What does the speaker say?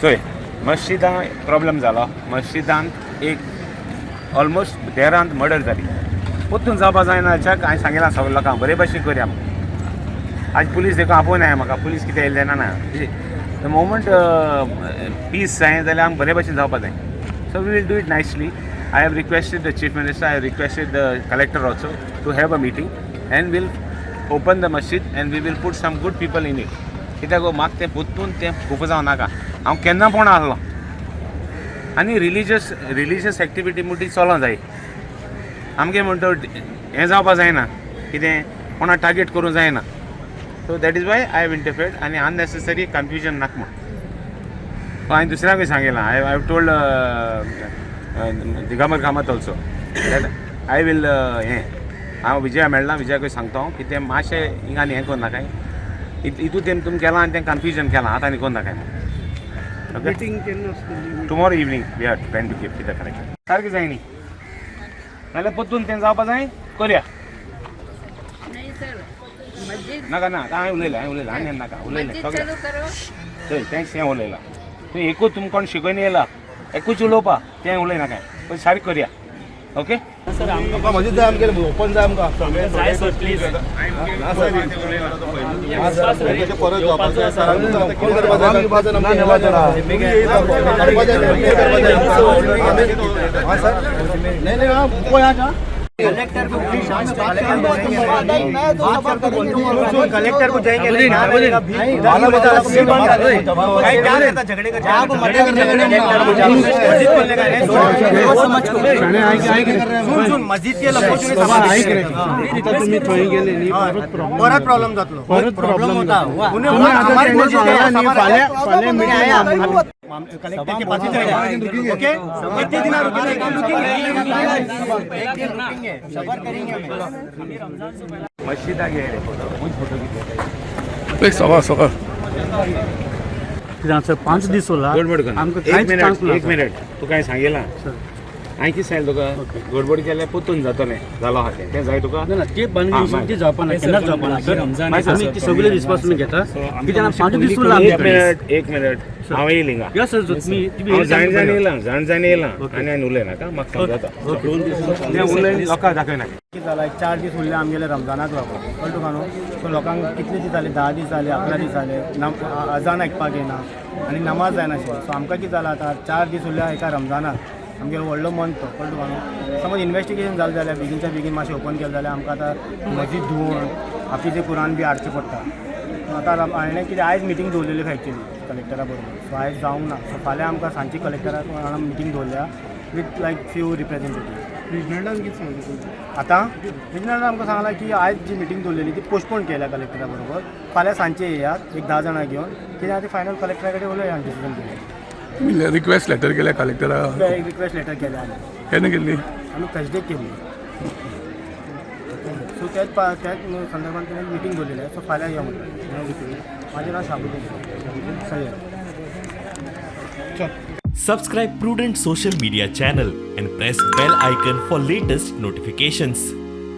चोय मस्जिदां प्रॉब्लेम जालो. मस्जिदांत एक ऑलमोस्ट 13 मर्डर जाली. पोत्तून जावपा जायना. हांवें सांगिलां सगळ्या लोकांक बरे भाशेन करया. आज पुलीस देखून आपोवनाय म्हाका. पुलीस कितें येयलें ना. द मोमेंट पीस जाय जाल्यार आमकां बरे भाशेन जावपा जाय. So we will do it nicely. I have requested the Chief Minister, I have requested the Collector also to have a meeting and we'll open the masjid and we will put some good people in it. कित्याक म्हाका तें पोत्तून तें खूब जावं नाका. हांव केन्ना पण आसलो आनी रिलिजियस एक्टिविटी म्हणटा ती चलोंक जाय. आमगे म्हणटा हें जावपा जायना. कितें कोणा टार्गेट करूं जायना. So that is why I have interfered आनी अननेसेसरी कन्फ्युजन नाका म्हण. हांवें दुसऱ्याकूय सांगिलां. I have told Digambar Kamat also that I will हांव विजया मेळ्ळा. विजयाकूय सांगता हांव की तें मातशें हिंगा आनी हें करूं नाकाय. हितू तें केलां आनी तें कन्फ्युजन केलां. आतां आनी करूं नाकाय. Okay tomorrow evening we are trying to keep कितें करेक्ट सारकें जाय न्ही. नाल्यार पोत्तून तें जावपा जाय करया. नाका ना हांवें उलयलां आनी नाका उलयलें सगळें चल तेंच हें उलयलां. तूं एकूच तुमकां कोण शिकोवन येयला एकूच उलोवपा तें उलयनाका. पण सारकें करया. ओके सर आमकां मस्जिद जाय आमगे ओपन जाय आमकां जाय सर प्लीज. परत जावपाचें सर कलेक्टर को कलेक्टर को जाएंगे क्या रहता झगड़े का मस्जिद के परत प्रॉब्लेम जातलो. प्रॉब्लेम होता कलेक्टर के पास ही ओके कितने दिन रुकेंगे सबर करेंगे. मस्जिदाक ये फोटो एक सकाळ सर 5 दीस होला गडबड आमकां कर. कांयच चान्स ना. एक मिनिट तू काय सांगिलां. हांवें कितें सांगलें तुका गडबड केल्यार पोत्तून जातलें जालो आहा तें जाय तुका. ना ते बांदगी ती जावपा ना केन्नाच जावपा ना सर. आमी ती सगळे रिस्पॉन्सिबीलिटी घेता. कित्याक 5 दीस उरला एक मिनिट हांव येयली हिंगा. या सर तुम्ही हांव जाण येयलां आनी हांवें उलयनाका म्हाका समजता. तें उलयन लोकांक दाखयनाका. कितें जालां 1 4 दीस उरले आमगेले रमजानाक लागून कळ्ळें तुका न्हू. सो लोकांक कितले दीस जाले 10 दीस जाले 11 दीस जाले अजान आयकपाक येना आनी नमाज जायनाशिल्ली. सो आमकां कितें जालां आतां 4 दीस उरल्या एका रमजानाक आमगेलो व्हडलो मंथ तो कळ्ळें तुका न्हू. समज इन्वेस्टिगेशन जालें जाल्यार बेगीनच्या बेगीन मातशें ओपन केलें जाल्यार आमकां आतां मस्जीद धुवन हाफिजे कुरान बी हाडचें पडटा. आतां हांवें कितें आयज मिटींग दवरलेली एक्चुअली कलेक्टरा बरोबर. सो आयज जावंक ना. सो फाल्यां आमकां सांजची कलेक्टराक वांगडा मिटींग दवरल्या विथ लायक फ्यू रिप्रेझेंटेटीव. रिजनलान कितें सांगलें आतां रिजनलान आमकां सांगलां की आयज जी मिटींग दवरलेली ती पोस्टपोन केल्या कलेक्टरा बरोबर. फाल्यां सांजचे येयात एक 10 जाणां घेवन कित्याक ती फायनल कलेक्टरा कडेन उलया डिसिजन घेवन. रिक्वेस्ट लेटर केल्या कलेक्टराक. एक रिक्वेस्ट लेटर केल्या आमी. केन्ना केल्ली. आमी थर्सडे केली. सो त्याच संदर्भात तेणें मिटींग दवरलेली आहे. सो फाल्यां या म्हणून. माझे नाव Shabuddin Syed. Subscribe Prudent social media channel and press bell icon for latest notifications.